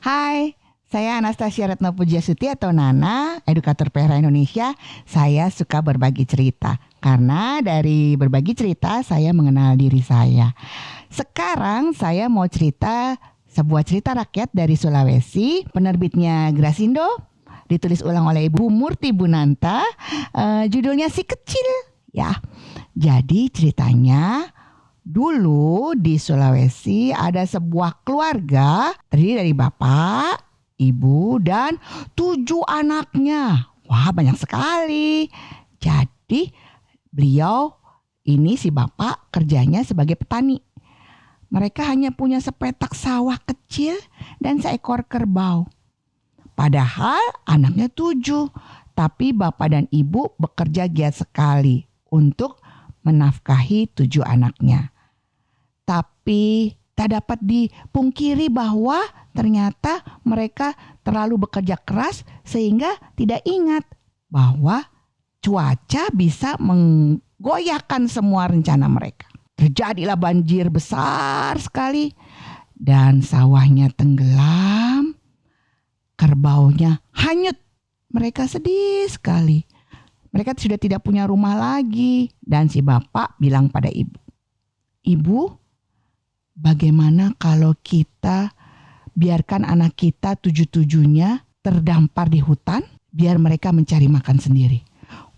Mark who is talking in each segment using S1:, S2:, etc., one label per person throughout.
S1: Hai, saya Anastasia Retno Pujiastuti atau Nana, edukator PRH Indonesia. Saya suka berbagi cerita karena dari berbagi cerita saya mengenal diri saya. Sekarang saya mau cerita sebuah cerita rakyat dari Sulawesi, penerbitnya Grasindo, ditulis ulang oleh Ibu Murti Bunanta. Judulnya Si Kecil. Ya, jadi ceritanya dulu di Sulawesi ada sebuah keluarga terdiri dari bapak, ibu, dan 7 anaknya. Wah, banyak sekali. Jadi beliau ini si bapak kerjanya sebagai petani. Mereka hanya punya sepetak sawah kecil dan seekor kerbau. Padahal anaknya 7, tapi bapak dan ibu bekerja giat sekali untuk menafkahi 7 anaknya. Tapi tak dapat dipungkiri bahwa ternyata mereka terlalu bekerja keras sehingga tidak ingat bahwa cuaca bisa menggoyahkan semua rencana mereka. Terjadilah banjir besar sekali dan sawahnya tenggelam, kerbaunya hanyut. Mereka sedih sekali. Mereka sudah tidak punya rumah lagi dan si bapak bilang pada ibu, "Ibu, bagaimana kalau kita biarkan anak kita 7-7-nya terdampar di hutan biar mereka mencari makan sendiri?"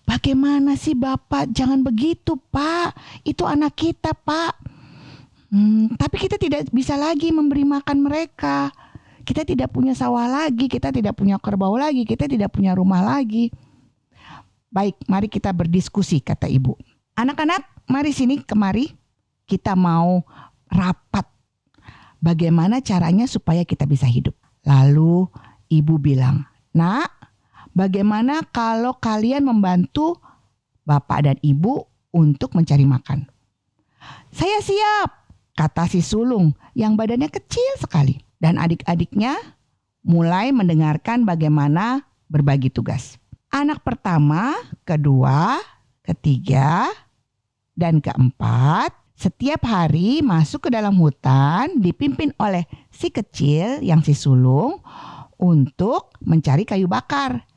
S1: "Bagaimana sih Bapak? Jangan begitu Pak. Itu anak kita Pak. Tapi kita tidak bisa lagi memberi makan mereka. Kita tidak punya sawah lagi, kita tidak punya kerbau lagi, kita tidak punya rumah lagi." "Baik, mari kita berdiskusi," kata ibu. "Anak-anak, mari sini kemari. Kita mau rapat. Bagaimana caranya supaya kita bisa hidup?" Lalu ibu bilang, "Nak, bagaimana kalau kalian membantu bapak dan ibu untuk mencari makan?" "Saya siap," kata si sulung yang badannya kecil sekali. Dan adik-adiknya mulai mendengarkan bagaimana berbagi tugas. Anak pertama, kedua, ketiga, dan keempat setiap hari masuk ke dalam hutan dipimpin oleh si kecil yang si sulung untuk mencari kayu bakar.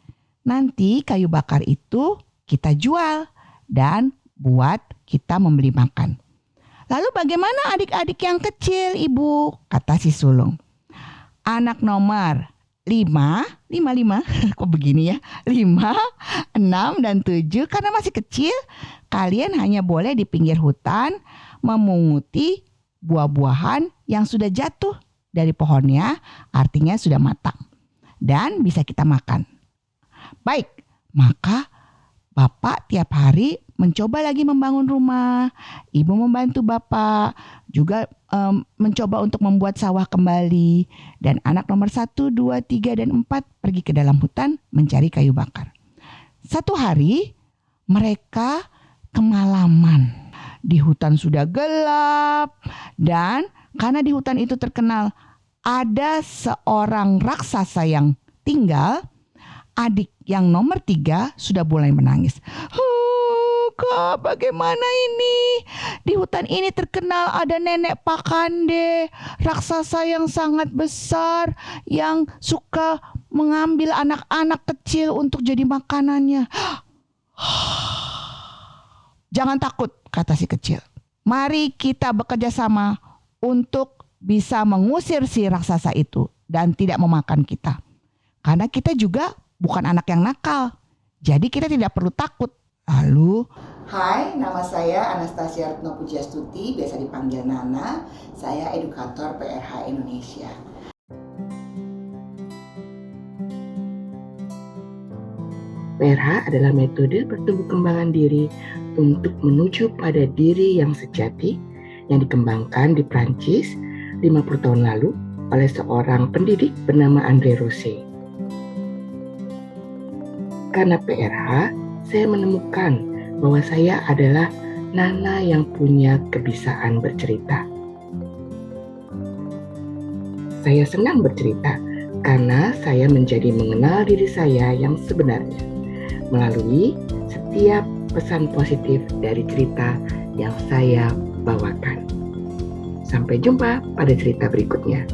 S1: Nanti kayu bakar itu kita jual dan buat kita membeli makan. "Lalu bagaimana adik-adik yang kecil, Ibu?" kata si sulung. "Anak nomor 5, kok begini ya? 5, 6, dan 7 karena masih kecil, kalian hanya boleh di pinggir hutan memunguti buah-buahan yang sudah jatuh dari pohonnya, artinya sudah matang dan bisa kita makan." "Baik," maka bapak tiap hari mencoba lagi membangun rumah. Ibu membantu bapak juga mencoba untuk membuat sawah kembali. Dan anak nomor 1, 2, 3, dan 4 pergi ke dalam hutan mencari kayu bakar. Satu hari mereka kemalaman. Di hutan sudah gelap dan karena di hutan itu terkenal ada seorang raksasa yang tinggal, adik yang nomor 3 sudah mulai menangis. "Kak, bagaimana ini? Di hutan ini terkenal ada nenek Pakande, raksasa yang sangat besar yang suka mengambil anak-anak kecil untuk jadi makanannya." "Jangan takut," kata si kecil. "Mari kita bekerja sama untuk bisa mengusir si raksasa itu dan tidak memakan kita. Karena kita juga bukan anak yang nakal. Jadi kita tidak perlu takut." Lalu, "Hai, nama saya Anastasia Retno Pujiastuti, biasa dipanggil Nana. Saya edukator PRH Indonesia."
S2: PRH adalah metode pertumbuh kembangan diri untuk menuju pada diri yang sejati yang dikembangkan di Prancis 50 tahun lalu oleh seorang pendidik bernama André Rosset. Karena PRH, saya menemukan bahwa saya adalah Nana yang punya kebiasaan bercerita. Saya senang bercerita karena saya menjadi mengenal diri saya yang sebenarnya melalui setiap pesan positif dari cerita yang saya bawakan. Sampai jumpa pada cerita berikutnya.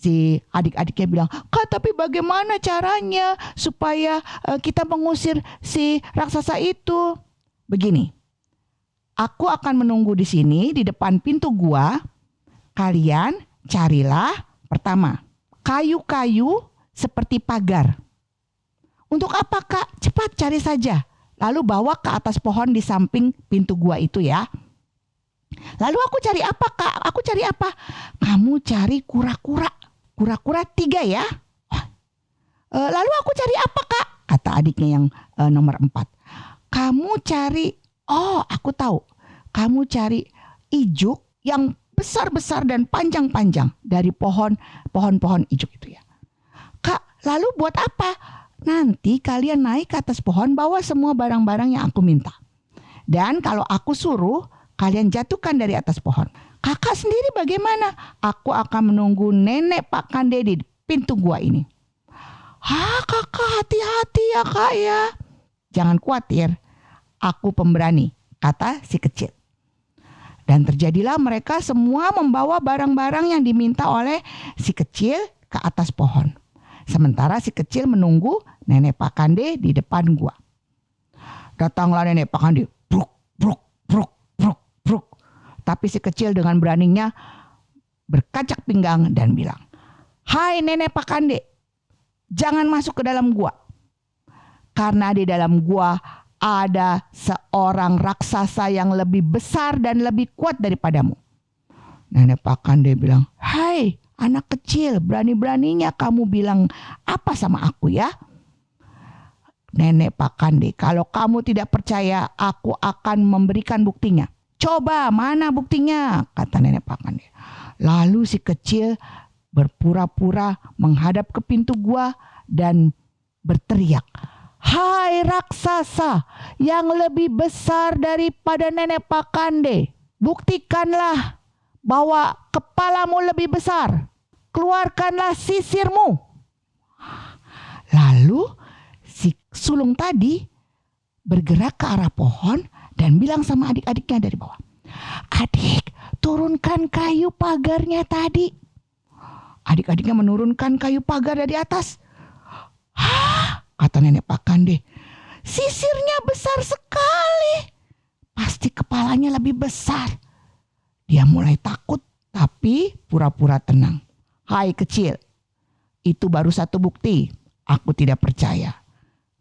S1: Si adik-adiknya bilang, Kak, tapi bagaimana caranya supaya kita mengusir si raksasa itu? Begini, aku akan menunggu di sini di depan pintu gua. Kalian carilah pertama kayu-kayu seperti pagar. Untuk apa, Kak? Cepat cari saja. Lalu bawa ke atas pohon di samping pintu gua itu ya. Lalu aku cari apa, Kak? Aku cari apa? Kamu cari kura-kura. Kura-kura 3 ya. Lalu aku cari apa, Kak? Kata adiknya yang nomor 4. Kamu cari, aku tahu. Kamu cari ijuk yang besar-besar dan panjang-panjang dari pohon-pohon ijuk itu ya. Kak, lalu buat apa? Nanti kalian naik ke atas pohon, bawa semua barang-barang yang aku minta. Dan kalau aku suruh, kalian jatuhkan dari atas pohon. Kakak sendiri bagaimana? Aku akan menunggu nenek Pak Kande di pintu gua ini. Kakak, hati-hati ya, Kak ya. Jangan khawatir, aku pemberani, kata si kecil. Dan terjadilah mereka semua membawa barang-barang yang diminta oleh si kecil ke atas pohon. Sementara si kecil menunggu nenek Pak Kande di depan gua. Datanglah nenek Pak Kande. Bruk, bruk, bruk, bruk, bruk. Tapi si kecil dengan beraninya berkacak pinggang dan bilang, Hai nenek Pak Kande, jangan masuk ke dalam gua. Karena di dalam gua ada seorang raksasa yang lebih besar dan lebih kuat daripadamu. Nenek Pak Kande bilang, Hai anak kecil, berani-beraninya kamu bilang apa sama aku ya? Nenek Pak Kande, kalau kamu tidak percaya, aku akan memberikan buktinya. Coba, mana buktinya? Kata nenek Pak Kande. Lalu si kecil berpura-pura menghadap ke pintu gua dan berteriak, Hai raksasa yang lebih besar daripada nenek Pak Kande, buktikanlah bahwa kepalamu lebih besar. Keluarkanlah sisirmu. Lalu si sulung tadi bergerak ke arah pohon dan bilang sama adik-adiknya dari bawah, Adik, turunkan kayu pagarnya tadi. Adik-adiknya menurunkan kayu pagar dari atas. Kata nenek Pak Kande, sisirnya besar sekali. Pasti kepalanya lebih besar. Dia mulai takut tapi pura-pura tenang. Hai kecil, itu baru satu bukti. Aku tidak percaya.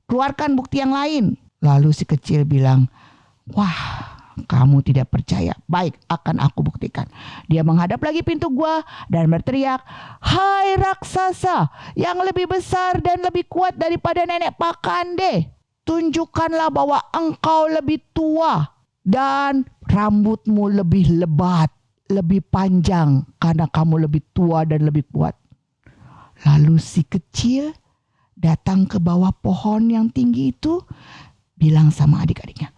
S1: Keluarkan bukti yang lain. Lalu si kecil bilang, Wah, kamu tidak percaya. Baik, akan aku buktikan. Dia menghadap lagi pintu gua dan berteriak, Hai raksasa yang lebih besar dan lebih kuat daripada nenek Pak Kande, tunjukkanlah bahwa engkau lebih tua dan rambutmu lebih lebat, lebih panjang karena kamu lebih tua dan lebih kuat. Lalu si kecil datang ke bawah pohon yang tinggi itu, bilang sama adik-adiknya,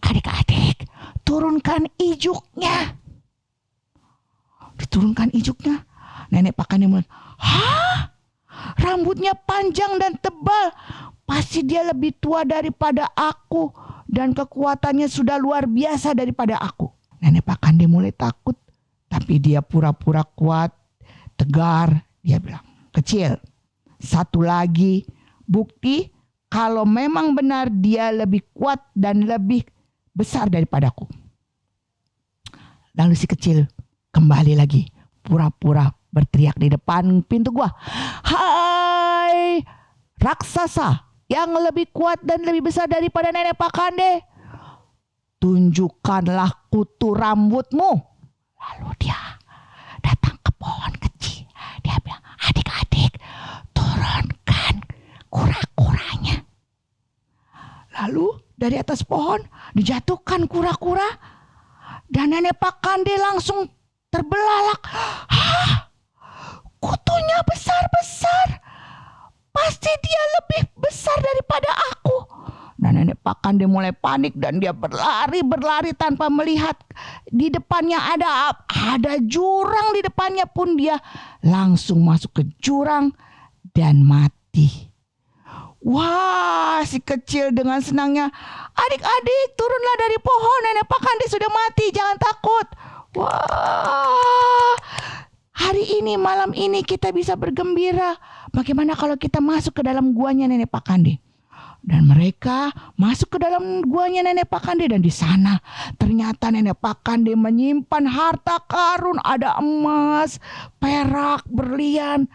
S1: Adik-adik, turunkan ijuknya. Diturunkan ijuknya. Nenek Pak Kande mulai, rambutnya panjang dan tebal. Pasti dia lebih tua daripada aku dan kekuatannya sudah luar biasa daripada aku. Nenek Pak Kande mulai takut, tapi dia pura-pura kuat, tegar. Dia bilang, Kecil, satu lagi bukti kalau memang benar dia lebih kuat dan lebih besar daripadaku. Lalu si kecil kembali lagi pura-pura berteriak di depan pintu gua, Hai raksasa yang lebih kuat dan lebih besar daripada nenek Pak Kande, tunjukkanlah kutu rambutmu. Lalu dia datang ke pohon kecil. Dia bilang, Adik-adik, turunkan kura-kuranya. Lalu dari atas pohon dijatuhkan kura-kura dan nenek Pak Kande langsung terbelalak. Kutunya besar-besar. Pasti dia lebih besar daripada aku. Dan nenek Pak Kande mulai panik dan dia berlari tanpa melihat di depannya ada jurang di depannya pun dia langsung masuk ke jurang dan mati. Wah, si kecil dengan senangnya, Adik-adik, turunlah dari pohon, nenek Pak Kande sudah mati, jangan takut. Wah, Hari ini, malam ini kita bisa bergembira. Bagaimana kalau kita masuk ke dalam guanya Nenek Pakande? Dan mereka masuk ke dalam guanya Nenek Pakande, dan di sana ternyata Nenek Pakande menyimpan harta karun, ada emas, perak, berlian.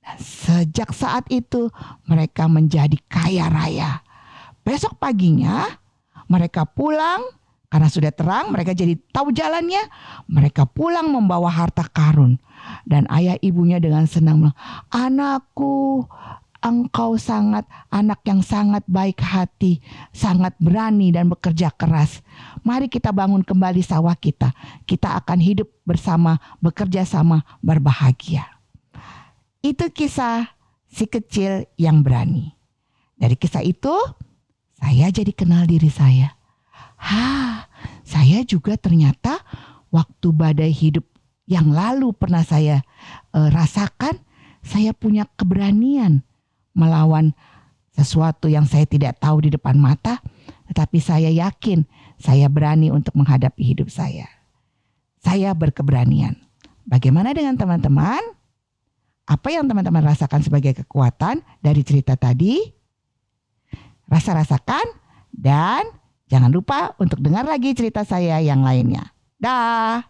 S1: Dan sejak saat itu mereka menjadi kaya raya. Besok paginya mereka pulang. Karena sudah terang, mereka jadi tahu jalannya. Mereka pulang membawa harta karun. Dan ayah ibunya dengan senang bilang, "Anakku, engkau anak yang sangat baik hati, sangat berani dan bekerja keras. Mari kita bangun kembali sawah kita. Kita akan hidup bersama, bekerja sama, berbahagia." Itu kisah si kecil yang berani. Dari kisah itu, saya jadi kenal diri saya. Saya juga ternyata waktu badai hidup yang lalu pernah saya rasakan, saya punya keberanian melawan sesuatu yang saya tidak tahu di depan mata, tetapi saya yakin saya berani untuk menghadapi hidup saya. Saya berkeberanian. Bagaimana dengan teman-teman? Apa yang teman-teman rasakan sebagai kekuatan dari cerita tadi? Rasakan dan jangan lupa untuk dengar lagi cerita saya yang lainnya. Dah.